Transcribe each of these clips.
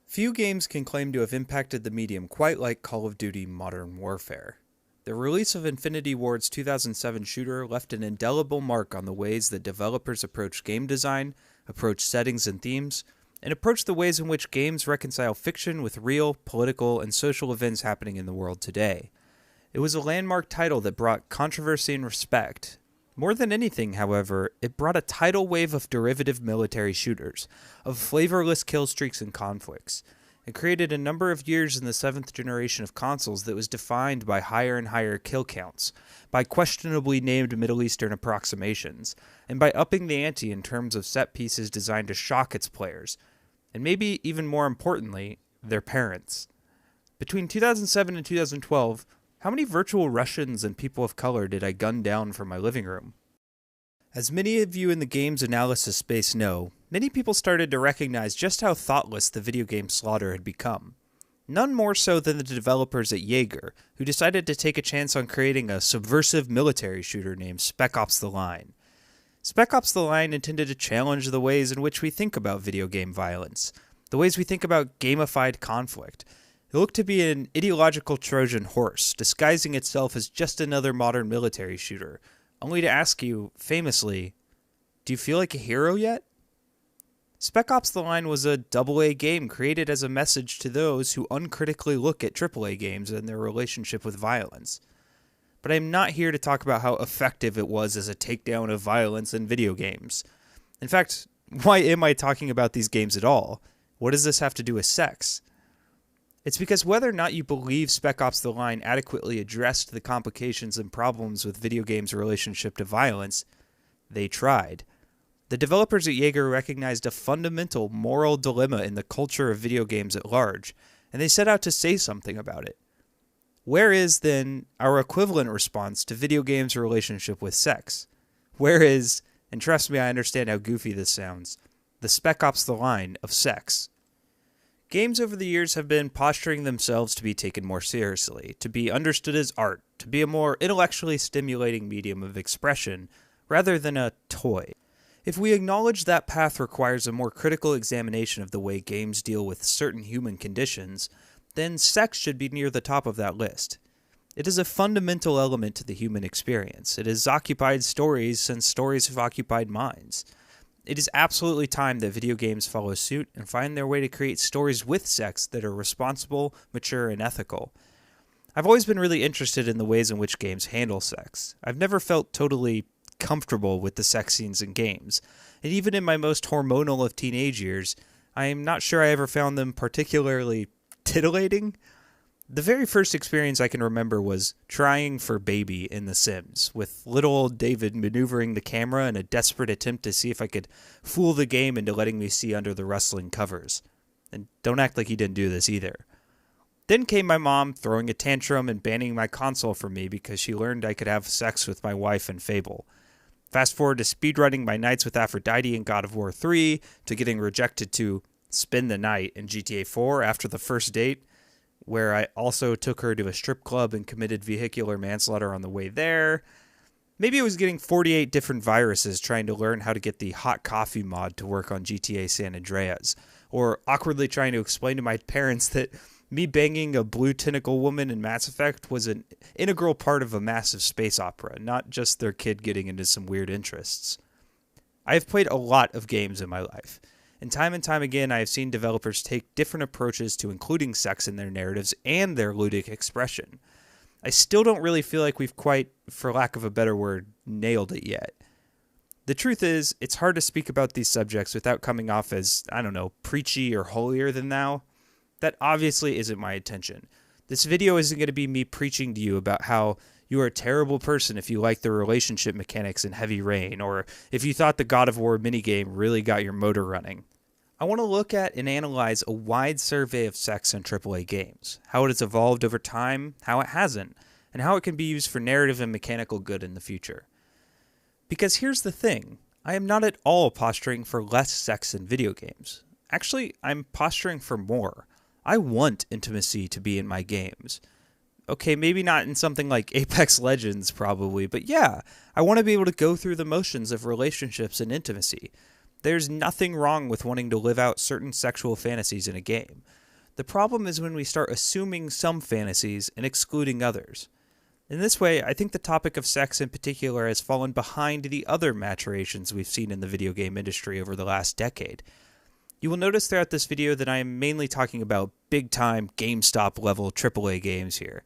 Few games can claim to have impacted the medium quite like Call of Duty Modern Warfare. The release of Infinity Ward's 2007 shooter left an indelible mark on the ways that developers approach game design, approach settings and themes, and approach the ways in which games reconcile fiction with real, political, and social events happening in the world today. It was a landmark title that brought controversy and respect. More than anything, however, it brought a tidal wave of derivative military shooters, of flavorless kill streaks and conflicts. It created a number of years in the 7th generation of consoles that was defined by higher and higher kill counts, by questionably named Middle Eastern approximations, and by upping the ante in terms of set pieces designed to shock its players, and maybe even more importantly, their parents. Between 2007 and 2012, how many virtual Russians and people of color did I gun down from my living room? As many of you in the games analysis space know, many people started to recognize just how thoughtless the video game slaughter had become. None more so than the developers at Jaeger, who decided to take a chance on creating a subversive military shooter named Spec Ops: The Line. Spec Ops: The Line intended to challenge the ways in which we think about video game violence, the ways we think about gamified conflict. It looked to be an ideological Trojan horse, disguising itself as just another modern military shooter, only to ask you, famously, do you feel like a hero yet? Spec Ops: The Line was a AA game created as a message to those who uncritically look at AAA games and their relationship with violence. But I'm not here to talk about how effective it was as a takedown of violence in video games. In fact, why am I talking about these games at all? What does this have to do with sex? It's because whether or not you believe Spec Ops: The Line adequately addressed the complications and problems with video games' relationship to violence, they tried. The developers at Jaeger recognized a fundamental moral dilemma in the culture of video games at large, and they set out to say something about it. Where is, then, our equivalent response to video games' relationship with sex? Where is, and trust me, I understand how goofy this sounds, the Spec Ops: The Line of sex? Games over the years have been posturing themselves to be taken more seriously, to be understood as art, to be a more intellectually stimulating medium of expression, rather than a toy. If we acknowledge that path requires a more critical examination of the way games deal with certain human conditions, then sex should be near the top of that list. It is a fundamental element to the human experience. It has occupied stories since stories have occupied minds. It is absolutely time that video games follow suit and find their way to create stories with sex that are responsible, mature, and ethical. I've always been really interested in the ways in which games handle sex. I've never felt totally comfortable with the sex scenes in games, and even in my most hormonal of teenage years, I am not sure I ever found them particularly titillating. The very first experience I can remember was trying for Baby in The Sims, with little old David maneuvering the camera in a desperate attempt to see if I could fool the game into letting me see under the rustling covers. And don't act like he didn't do this either. Then came my mom throwing a tantrum and banning my console from me because she learned I could have sex with my wife in Fable. Fast forward to speedrunning my nights with Aphrodite in God of War 3, to getting rejected to spend the night in GTA 4 after the first date, where I also took her to a strip club and committed vehicular manslaughter on the way there. Maybe it was getting 48 different viruses trying to learn how to get the hot coffee mod to work on GTA San Andreas, or awkwardly trying to explain to my parents that me banging a blue tentacle woman in Mass Effect was an integral part of a massive space opera, not just their kid getting into some weird interests. I have played a lot of games in my life, and time again I have seen developers take different approaches to including sex in their narratives and their ludic expression. I still don't really feel like we've quite, for lack of a better word, nailed it yet. The truth is, it's hard to speak about these subjects without coming off as, preachy or holier than thou. That obviously isn't my intention. This video isn't going to be me preaching to you about how you are a terrible person if you like the relationship mechanics in Heavy Rain, or if you thought the God of War minigame really got your motor running. I want to look at and analyze a wide survey of sex in AAA games, how it has evolved over time, how it hasn't, and how it can be used for narrative and mechanical good in the future. Because here's the thing, I am not at all posturing for less sex in video games. Actually, I'm posturing for more. I want intimacy to be in my games. Okay, maybe not in something like Apex Legends probably, but yeah, I want to be able to go through the motions of relationships and intimacy. There's nothing wrong with wanting to live out certain sexual fantasies in a game. The problem is when we start assuming some fantasies and excluding others. In this way, I think the topic of sex in particular has fallen behind the other maturations we've seen in the video game industry over the last decade. You will notice throughout this video that I am mainly talking about big-time GameStop-level AAA games here.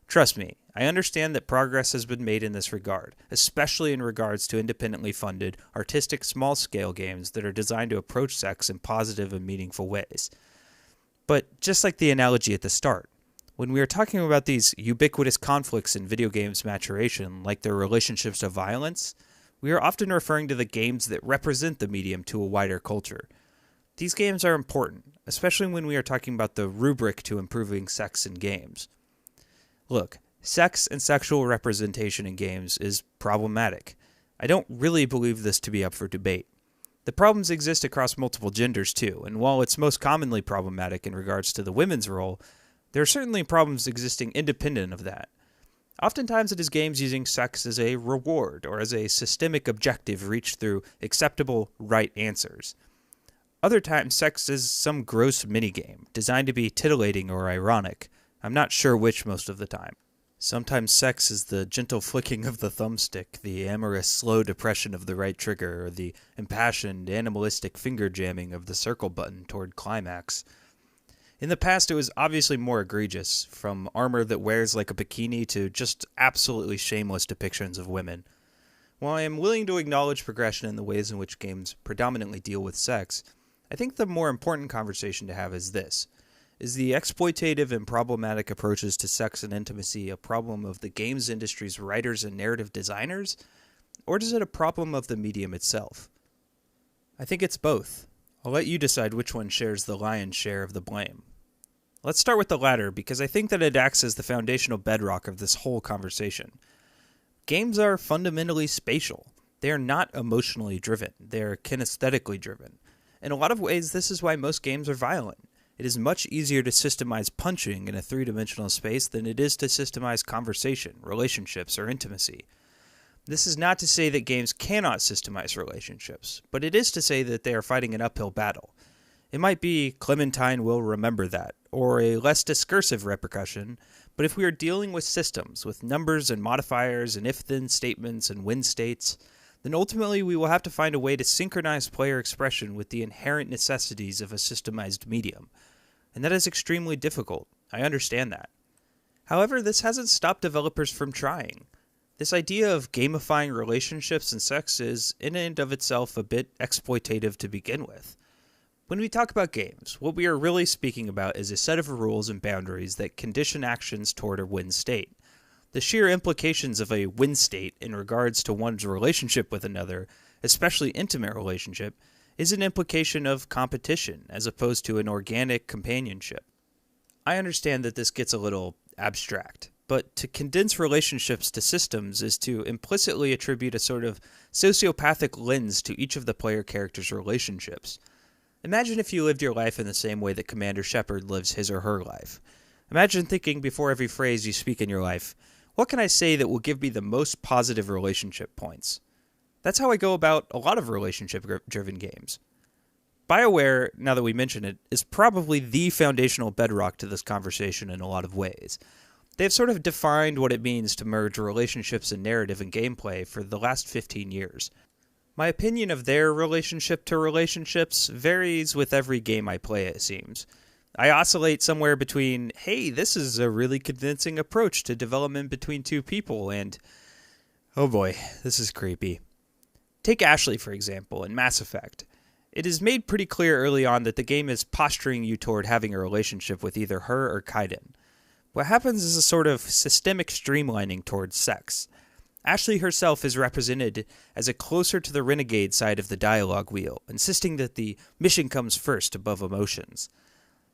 Trust me, I understand that progress has been made in this regard, especially in regards to independently funded, artistic small-scale games that are designed to approach sex in positive and meaningful ways. But just like the analogy at the start, when we are talking about these ubiquitous conflicts in video games maturation, like their relationships to violence, we are often referring to the games that represent the medium to a wider culture. These games are important, especially when we are talking about the rubric to improving sex in games. Look, sex and sexual representation in games is problematic. I don't really believe this to be up for debate. The problems exist across multiple genders too, and while it's most commonly problematic in regards to the women's role, there are certainly problems existing independent of that. Oftentimes it is games using sex as a reward or as a systemic objective reached through acceptable right answers. Other times, sex is some gross minigame, designed to be titillating or ironic. I'm not sure which most of the time. Sometimes sex is the gentle flicking of the thumbstick, the amorous slow depression of the right trigger, or the impassioned animalistic finger jamming of the circle button toward climax. In the past, it was obviously more egregious, from armor that wears like a bikini to just absolutely shameless depictions of women. While I am willing to acknowledge progression in the ways in which games predominantly deal with sex, I think the more important conversation to have is this. Is the exploitative and problematic approaches to sex and intimacy a problem of the games industry's writers and narrative designers, or is it a problem of the medium itself? I think it's both. I'll let you decide which one shares the lion's share of the blame. Let's start with the latter, because I think that it acts as the foundational bedrock of this whole conversation. Games are fundamentally spatial. They are not emotionally driven. They are kinesthetically driven. In a lot of ways, this is why most games are violent. It is much easier to systemize punching in a three-dimensional space than it is to systemize conversation, relationships, or intimacy. This is not to say that games cannot systemize relationships, but it is to say that they are fighting an uphill battle. It might be Clementine will remember that, or a less discursive repercussion, but if we are dealing with systems, with numbers and modifiers and if-then statements and when states, then ultimately we will have to find a way to synchronize player expression with the inherent necessities of a systemized medium. And that is extremely difficult. I understand that. However, this hasn't stopped developers from trying. This idea of gamifying relationships and sex is, in and of itself, a bit exploitative to begin with. When we talk about games, what we are really speaking about is a set of rules and boundaries that condition actions toward a win state. The sheer implications of a win state in regards to one's relationship with another, especially intimate relationship, is an implication of competition as opposed to an organic companionship. I understand that this gets a little abstract, but to condense relationships to systems is to implicitly attribute a sort of sociopathic lens to each of the player characters' relationships. Imagine if you lived your life in the same way that Commander Shepard lives his or her life. Imagine thinking before every phrase you speak in your life, what can I say that will give me the most positive relationship points? That's how I go about a lot of relationship-driven games. BioWare, now that we mention it, is probably the foundational bedrock to this conversation in a lot of ways. They've sort of defined what it means to merge relationships and narrative and gameplay for the last 15 years. My opinion of their relationship to relationships varies with every game I play, it seems. I oscillate somewhere between, hey, this is a really convincing approach to development between two people, and, oh boy, this is creepy. Take Ashley, for example, in Mass Effect. It is made pretty clear early on that the game is posturing you toward having a relationship with either her or Kaiden. What happens is a sort of systemic streamlining towards sex. Ashley herself is represented as a closer to the renegade side of the dialogue wheel, insisting that the mission comes first above emotions.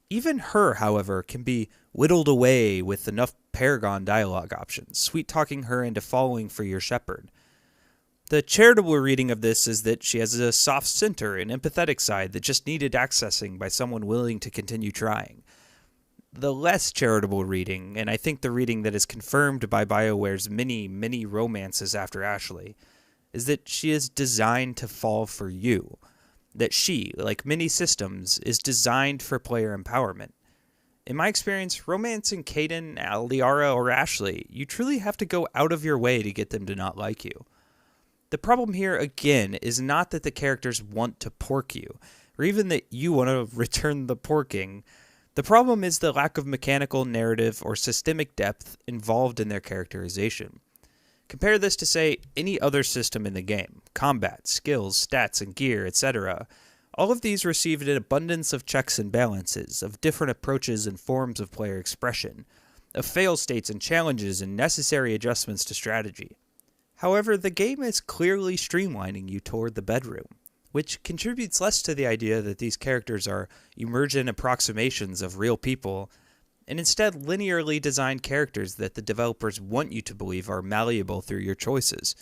Even her, however, can be whittled away with enough Paragon dialogue options, sweet-talking her into falling for your shepherd. The charitable reading of this is that she has a soft center and empathetic side that just needed accessing by someone willing to continue trying. The less charitable reading, and I think the reading that is confirmed by BioWare's many romances after Ashley, is that she is designed to fall for you. that she, like many systems, is designed for player empowerment. In my experience, romancing Caden, Liara, or Ashley, you truly have to go out of your way to get them to not like you. The problem here, again, is not that the characters want to pork you, or even that you want to return the porking. The problem is the lack of mechanical, narrative, or systemic depth involved in their characterization. Compare this to, say, any other system in the game: combat, skills, stats, and gear, etc. All of these received an abundance of checks and balances, of different approaches and forms of player expression, of fail states and challenges and necessary adjustments to strategy. However, the game is clearly streamlining you toward the bedroom, which contributes less to the idea that these characters are emergent approximations of real people, and instead linearly designed characters that the developers want you to believe are malleable through your choices.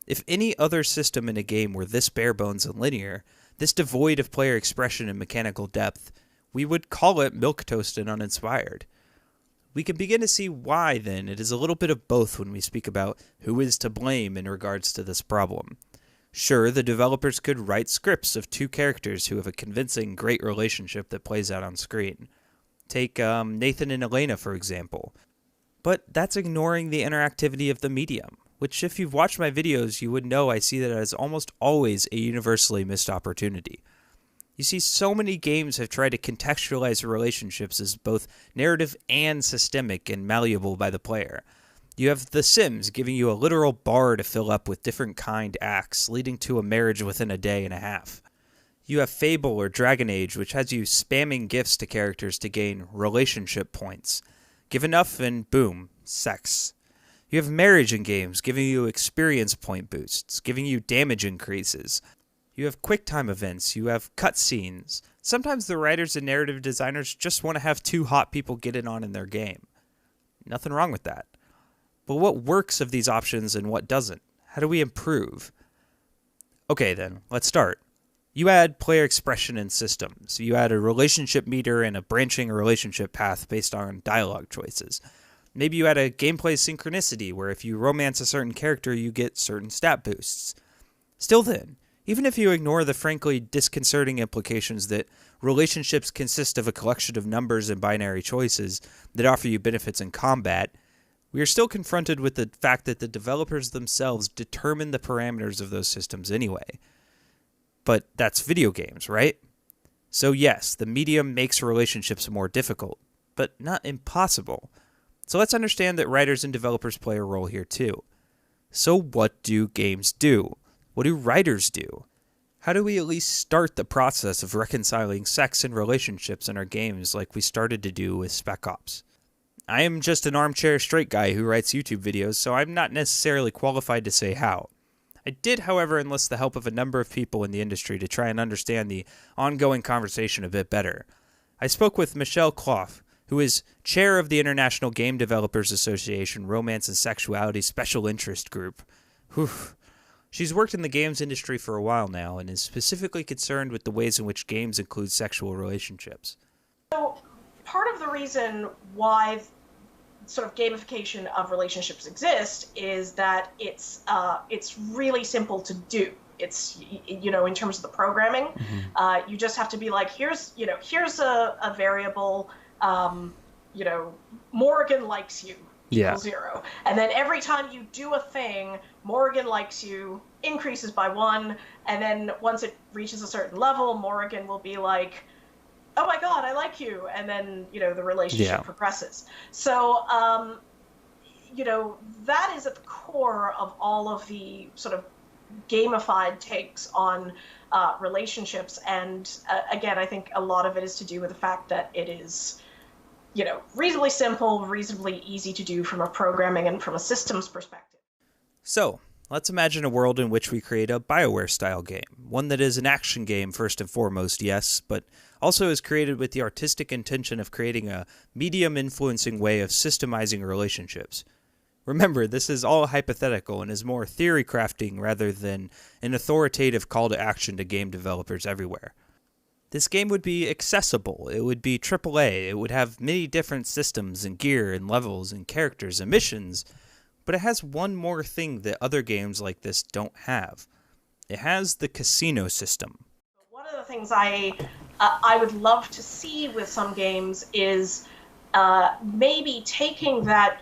If any other system in a game were this bare bones and linear, this devoid of player expression and mechanical depth, we would call it milquetoast and uninspired. We can begin to see why, then, it is a little bit of both when we speak about who is to blame in regards to this problem. Sure, the developers could write scripts of two characters who have a convincing, great relationship that plays out on screen. Take Nathan and Elena, for example. But that's ignoring the interactivity of the medium, which, if you've watched my videos, you would know I see that as almost always a universally missed opportunity. You see, so many games have tried to contextualize relationships as both narrative and systemic and malleable by the player. You have The Sims giving you a literal bar to fill up with different kind acts, leading to a marriage within a day and a half. You have Fable or Dragon Age, which has you spamming gifts to characters to gain relationship points. Give enough and boom, sex. You have marriage in games giving you experience point boosts, giving you damage increases. You have QuickTime events, you have cutscenes. Sometimes the writers and narrative designers just want to have two hot people get it on in their game. Nothing wrong with that. But what works of these options and what doesn't? How do we improve? Okay then, let's start. You add player expression in systems. You add a relationship meter and a branching relationship path based on dialogue choices. Maybe you add a gameplay synchronicity where if you romance a certain character, you get certain stat boosts. Still then, even if you ignore the frankly disconcerting implications that relationships consist of a collection of numbers and binary choices that offer you benefits in combat, we are still confronted with the fact that the developers themselves determine the parameters of those systems anyway. But that's video games, right? So yes, the medium makes relationships more difficult, but not impossible. So let's understand that writers and developers play a role here too. So what do games do? What do writers do? How do we at least start the process of reconciling sex and relationships in our games like we started to do with Spec Ops? I am just an armchair straight guy who writes YouTube videos, so I'm not necessarily qualified to say how. I did, however, enlist the help of a number of people in the industry to try and understand the ongoing conversation a bit better. I spoke with Michelle Clough, who is chair of the International Game Developers Association Romance and Sexuality Special Interest Group. Whew. She's worked in the games industry for a while now and is specifically concerned with the ways in which games include sexual relationships. So part of the reason why sort of gamification of relationships exist is that it's really simple to do. It's, you know, in terms of the programming, you just have to be like, here's a variable, you know, Morgan likes you. Equals 0. And then every time you do a thing, Morgan likes you increases by 1, and then once it reaches a certain level, Morgan will be like, oh my god, I like you, and then, you know, the relationship progresses. So, you know, that is at the core of all of the sort of gamified takes on relationships, and again, I think a lot of it is to do with the fact that it is, you know, reasonably simple, reasonably easy to do from a programming and from a systems perspective. So, let's imagine a world in which we create a BioWare-style game, one that is an action game first and foremost, yes, but also is created with the artistic intention of creating a medium-influencing way of systemizing relationships. Remember, this is all hypothetical and is more theory crafting rather than an authoritative call to action to game developers everywhere. This game would be accessible, it would be AAA, it would have many different systems and gear and levels and characters and missions, but it has one more thing that other games like this don't have. It has the casino system. One of the the things I would love to see with some games is maybe taking that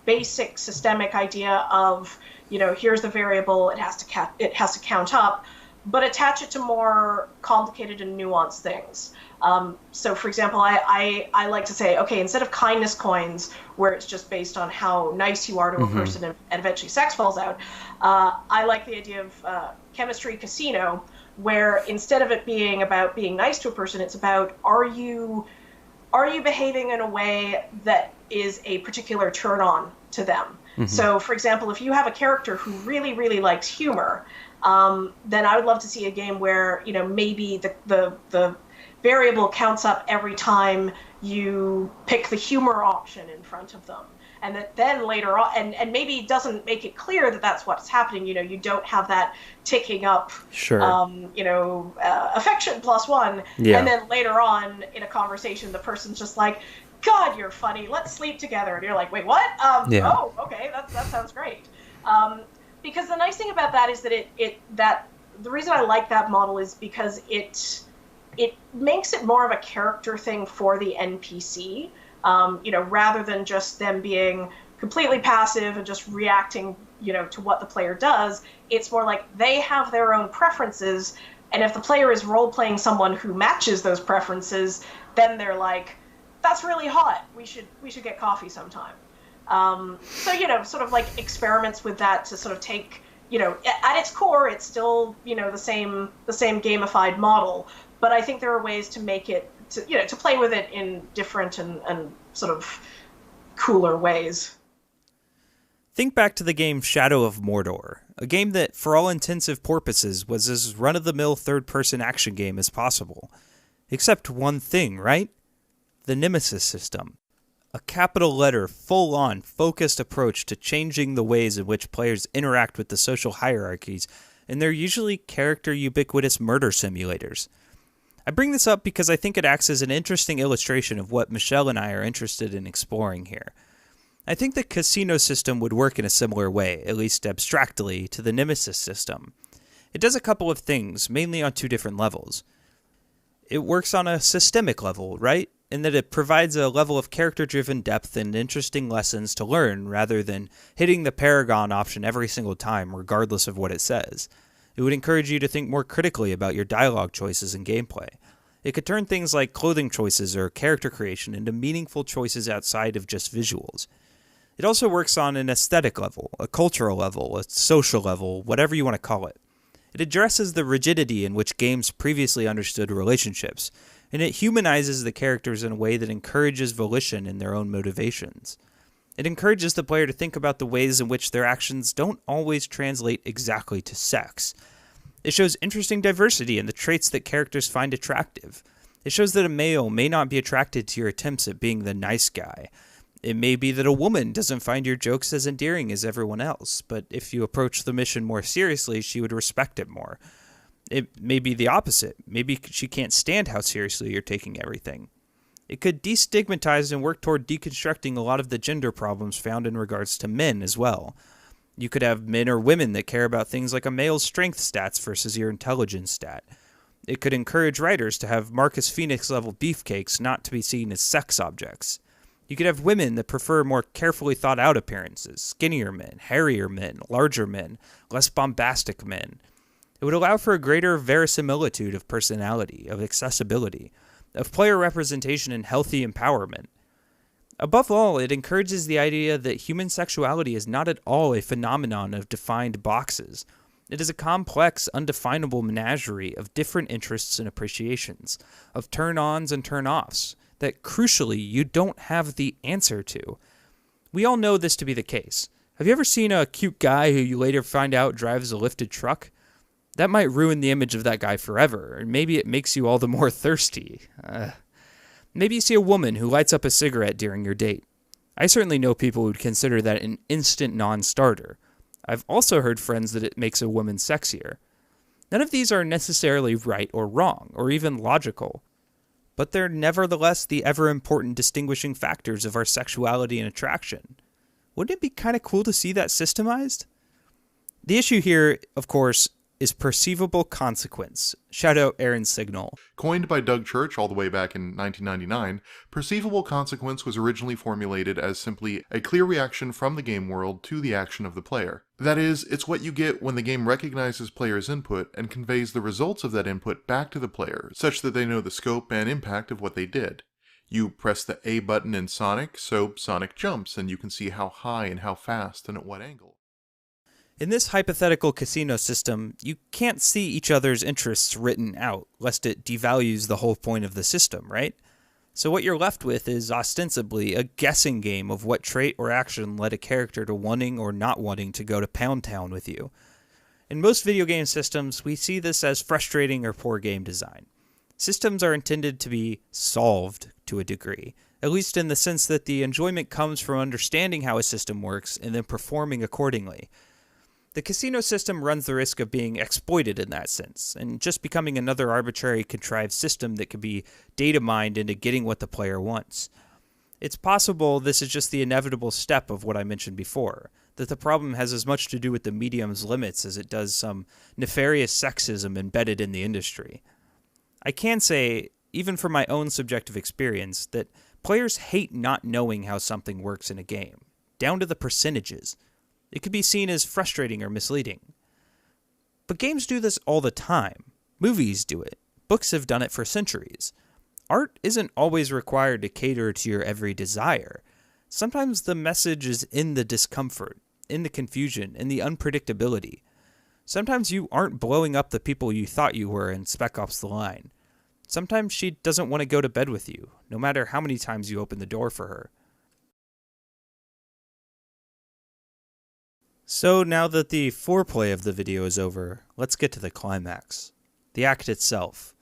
basic systemic idea of, here's the variable, it has to count up, but attach it to more complicated and nuanced things. So, for example, I like to say, okay, instead of kindness coins, where it's just based on how nice you are to a person and eventually sex falls out, I like the idea of chemistry casino, where instead of it being about being nice to a person, it's about are you behaving in a way that is a particular turn on to them. So, for example, if you have a character who really, really likes humor, then I would love to see a game where, maybe the variable counts up every time you pick the humor option in front of them. And that then later on, and maybe it doesn't make it clear that that's what's happening. You don't have that ticking up, sure. Affection +1. Yeah. And then later on in a conversation, the person's just like, God, you're funny. Let's sleep together. And you're like, wait, what? Yeah. Oh, okay. That sounds great. Because the nice thing about that is that the reason I like that model is because it makes it more of a character thing for the NPC, rather than just them being completely passive and just reacting, to what the player does. It's more like they have their own preferences, and if the player is role-playing someone who matches those preferences, then they're like, that's really hot. We should get coffee sometime. So, sort of like experiments with that to sort of take, at its core, it's still, the same gamified model. But I think there are ways to make it, to play with it in different and sort of cooler ways. Think back to the game Shadow of Mordor, a game that, for all intensive purposes, was as run-of-the-mill third-person action game as possible. Except one thing, right? The Nemesis system. A capital-letter, full-on, focused approach to changing the ways in which players interact with the social hierarchies, and they're usually character-ubiquitous murder simulators. I bring this up because I think it acts as an interesting illustration of what Michelle and I are interested in exploring here. I think the casino system would work in a similar way, at least abstractly, to the Nemesis system. It does a couple of things, mainly on two different levels. It works on a systemic level, right? In that it provides a level of character-driven depth and interesting lessons to learn rather than hitting the Paragon option every single time, regardless of what it says. It would encourage you to think more critically about your dialogue choices and gameplay. It could turn things like clothing choices or character creation into meaningful choices outside of just visuals. It also works on an aesthetic level, a cultural level, a social level, whatever you want to call it. It addresses the rigidity in which games previously understood relationships, and it humanizes the characters in a way that encourages volition in their own motivations. It encourages the player to think about the ways in which their actions don't always translate exactly to sex. It shows interesting diversity in the traits that characters find attractive. It shows that a male may not be attracted to your attempts at being the nice guy. It may be that a woman doesn't find your jokes as endearing as everyone else, but if you approach the mission more seriously, she would respect it more. It may be the opposite. Maybe she can't stand how seriously you're taking everything. It could destigmatize and work toward deconstructing a lot of the gender problems found in regards to men as well. You could have men or women that care about things like a male's strength stats versus your intelligence stat. It could encourage writers to have Marcus Phoenix level beefcakes not to be seen as sex objects. You could have women that prefer more carefully thought out appearances, skinnier men, hairier men, larger men, less bombastic men. It would allow for a greater verisimilitude of personality, of accessibility, of player representation and healthy empowerment. Above all, it encourages the idea that human sexuality is not at all a phenomenon of defined boxes. It is a complex, undefinable menagerie of different interests and appreciations, of turn-ons and turn-offs, that crucially you don't have the answer to. We all know this to be the case. Have you ever seen a cute guy who you later find out drives a lifted truck? That might ruin the image of that guy forever, and maybe it makes you all the more thirsty. Maybe you see a woman who lights up a cigarette during your date. I certainly know people who'd consider that an instant non-starter. I've also heard friends that it makes a woman sexier. None of these are necessarily right or wrong, or even logical, but they're nevertheless the ever-important distinguishing factors of our sexuality and attraction. Wouldn't it be kind of cool to see that systemized? The issue here, of course, is perceivable consequence. Shout out Aaron Signal. Coined by Doug Church all the way back in 1999, perceivable consequence was originally formulated as simply a clear reaction from the game world to the action of the player. That is, it's what you get when the game recognizes players' input and conveys the results of that input back to the player, such that they know the scope and impact of what they did. You press the A button in Sonic, so Sonic jumps, and you can see how high and how fast and at what angle. In this hypothetical casino system, you can't see each other's interests written out, lest it devalues the whole point of the system, right? So what you're left with is ostensibly a guessing game of what trait or action led a character to wanting or not wanting to go to Pound Town with you. In most video game systems, we see this as frustrating or poor game design. Systems are intended to be solved to a degree, at least in the sense that the enjoyment comes from understanding how a system works and then performing accordingly. The casino system runs the risk of being exploited in that sense, and just becoming another arbitrary contrived system that can be data mined into getting what the player wants. It's possible this is just the inevitable step of what I mentioned before, that the problem has as much to do with the medium's limits as it does some nefarious sexism embedded in the industry. I can say, even from my own subjective experience, that players hate not knowing how something works in a game, down to the percentages. It could be seen as frustrating or misleading. But games do this all the time. Movies do it. Books have done it for centuries. Art isn't always required to cater to your every desire. Sometimes the message is in the discomfort, in the confusion, in the unpredictability. Sometimes you aren't blowing up the people you thought you were in Spec Ops: The Line. Sometimes she doesn't want to go to bed with you, no matter how many times you open the door for her. So now that the foreplay of the video is over, let's get to the climax. The act itself.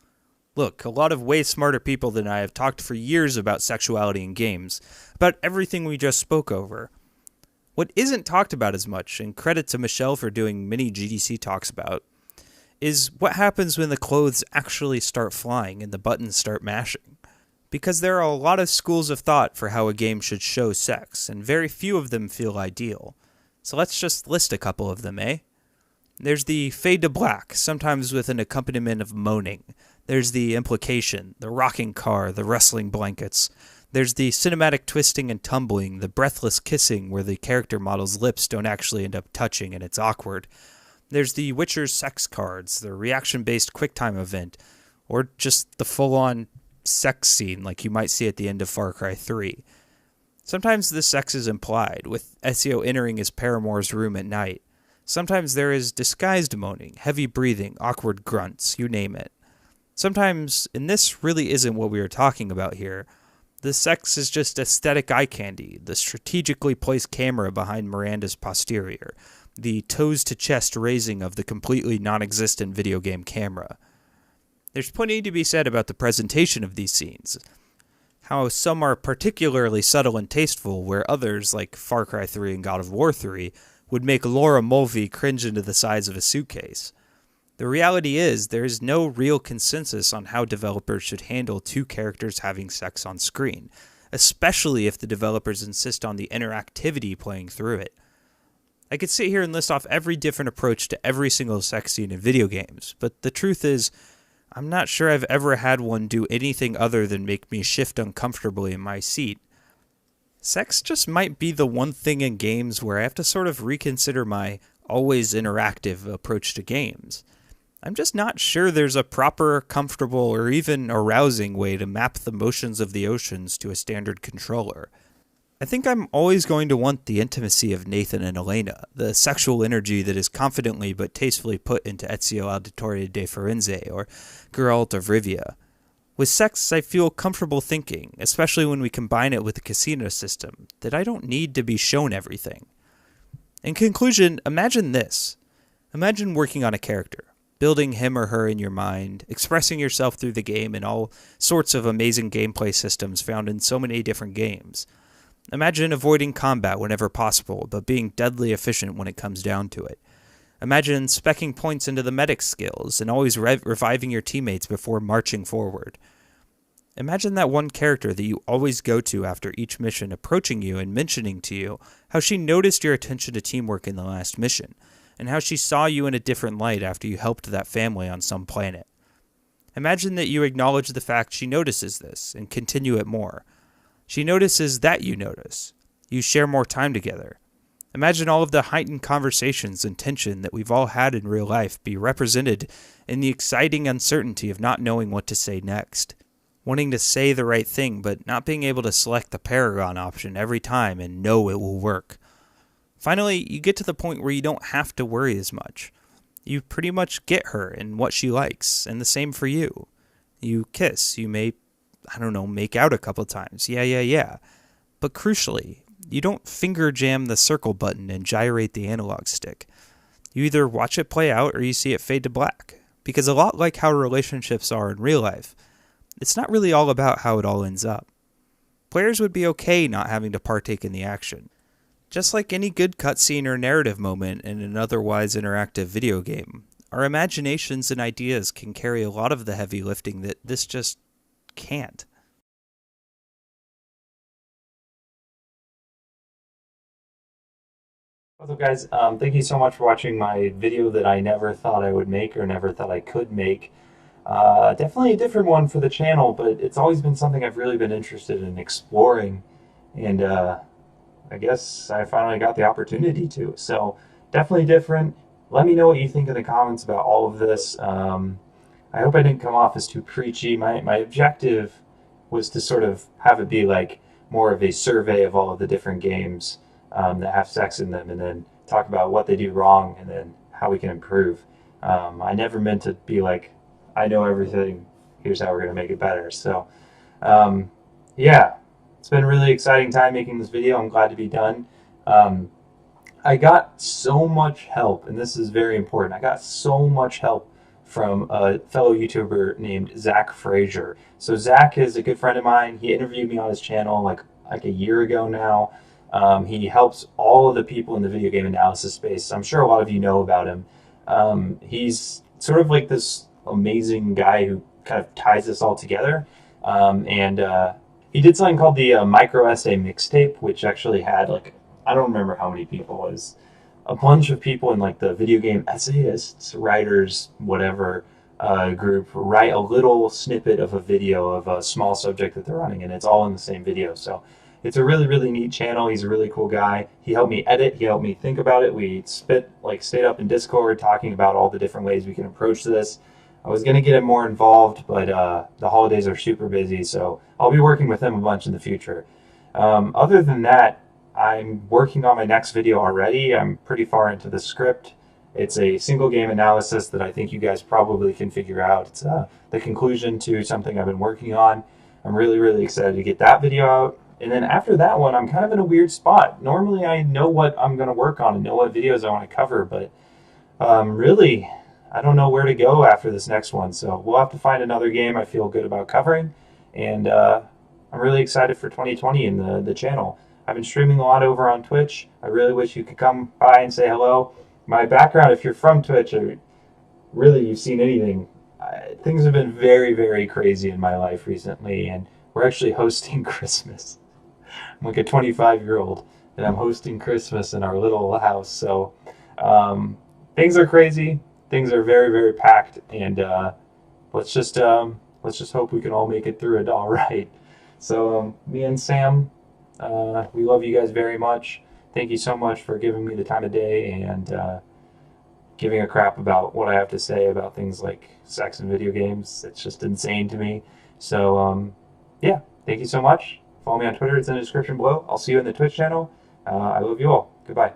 Look, a lot of way smarter people than I have talked for years about sexuality in games, about everything we just spoke over. What isn't talked about as much, and credit to Michelle for doing many GDC talks about, is what happens when the clothes actually start flying and the buttons start mashing. Because there are a lot of schools of thought for how a game should show sex, and very few of them feel ideal. So let's just list a couple of them, eh? There's the fade to black, sometimes with an accompaniment of moaning. There's the implication, the rocking car, the rustling blankets. There's the cinematic twisting and tumbling, the breathless kissing where the character model's lips don't actually end up touching and it's awkward. There's the Witcher's sex cards, the reaction-based QuickTime event, or just the full-on sex scene like you might see at the end of Far Cry 3. Sometimes the sex is implied, with Ezio entering his paramour's room at night. Sometimes there is disguised moaning, heavy breathing, awkward grunts, you name it. Sometimes, and this really isn't what we are talking about here, the sex is just aesthetic eye candy, the strategically placed camera behind Miranda's posterior, the toes-to-chest raising of the completely non-existent video game camera. There's plenty to be said about the presentation of these scenes. How some are particularly subtle and tasteful, where others, like Far Cry 3 and God of War 3, would make Laura Mulvey cringe into the size of a suitcase. The reality is, there is no real consensus on how developers should handle two characters having sex on screen, especially if the developers insist on the interactivity playing through it. I could sit here and list off every different approach to every single sex scene in video games, but the truth is, I'm not sure I've ever had one do anything other than make me shift uncomfortably in my seat. Sex just might be the one thing in games where I have to sort of reconsider my always interactive approach to games. I'm just not sure there's a proper, comfortable, or even arousing way to map the motions of the oceans to a standard controller. I think I'm always going to want the intimacy of Nathan and Elena, the sexual energy that is confidently but tastefully put into Ezio Auditore de Firenze or Geralt of Rivia. With sex, I feel comfortable thinking, especially when we combine it with the casino system, that I don't need to be shown everything. In conclusion, imagine this. Imagine working on a character, building him or her in your mind, expressing yourself through the game in all sorts of amazing gameplay systems found in so many different games. Imagine avoiding combat whenever possible, but being deadly efficient when it comes down to it. Imagine speccing points into the medic skills and always reviving your teammates before marching forward. Imagine that one character that you always go to after each mission approaching you and mentioning to you how she noticed your attention to teamwork in the last mission. and how she saw you in a different light after you helped that family on some planet. Imagine that you acknowledge the fact she notices this and continue it more. She notices that you notice. You share more time together. Imagine all of the heightened conversations and tension that we've all had in real life be represented in the exciting uncertainty of not knowing what to say next. Wanting to say the right thing, but not being able to select the Paragon option every time and know it will work. Finally, you get to the point where you don't have to worry as much. You pretty much get her and what she likes, and the same for you. You kiss, you may, make out a couple times, yeah. But crucially, you don't finger jam the circle button and gyrate the analog stick. You either watch it play out or you see it fade to black. Because a lot like how relationships are in real life, it's not really all about how it all ends up. Players would be okay not having to partake in the action. Just like any good cutscene or narrative moment in an otherwise interactive video game, our imaginations and ideas can carry a lot of the heavy lifting that this just can't. What's up, guys? Thank you so much for watching my video that I never thought I would make or never thought I could make. Definitely a different one for the channel, but it's always been something I've really been interested in exploring, and I guess I finally got the opportunity to. So definitely different. Let me know what you think in the comments about all of this. I hope I didn't come off as too preachy. My objective was to sort of have it be like more of a survey of all of the different games that have sex in them, and then talk about what they do wrong and then how we can improve. I never meant to be like, I know everything, here's how we're going to make it better. So yeah, it's been a really exciting time making this video. I'm glad to be done. I got so much help, and this is very important. I got so much help from a fellow YouTuber named Zach Frazier. So Zach is a good friend of mine. He interviewed me on his channel like a year ago now. He helps all of the people in the video game analysis space. I'm sure a lot of you know about him. He's sort of like this amazing guy who kind of ties this all together. He did something called the micro essay mixtape, which actually had like, I don't remember how many people, it was a bunch of people in like the video game essayists, writers, whatever group write a little snippet of a video of a small subject that they're running, and it's all in the same video. So it's a really, really neat channel. He's a really cool guy. He helped me edit. He helped me think about it. We stayed up in Discord talking about all the different ways we can approach this. I was going to get him more involved, but the holidays are super busy, so I'll be working with him a bunch in the future. Other than that, I'm working on my next video already. I'm pretty far into the script. It's a single game analysis that I think you guys probably can figure out. It's the conclusion to something I've been working on. I'm really, really excited to get that video out. And then after that one, I'm kind of in a weird spot. Normally I know what I'm going to work on and know what videos I want to cover, but really, I don't know where to go after this next one. So we'll have to find another game I feel good about covering. And I'm really excited for 2020 and the channel. I've been streaming a lot over on Twitch. I really wish you could come by and say hello. My background, if you're from Twitch, or really you've seen anything, things have been very, very crazy in my life recently, and we're actually hosting Christmas. I'm like a 25-year-old, and I'm hosting Christmas in our little house. So things are crazy. Things are very, very packed, and let's just hope we can all make it through it all right. So me and Sam, we love you guys very much. Thank you so much for giving me the time of day and giving a crap about what I have to say about things like sex and video games. It's just insane to me. So yeah, thank you so much. Follow me on Twitter. It's in the description below. I'll see you in the Twitch channel. I love you all. Goodbye.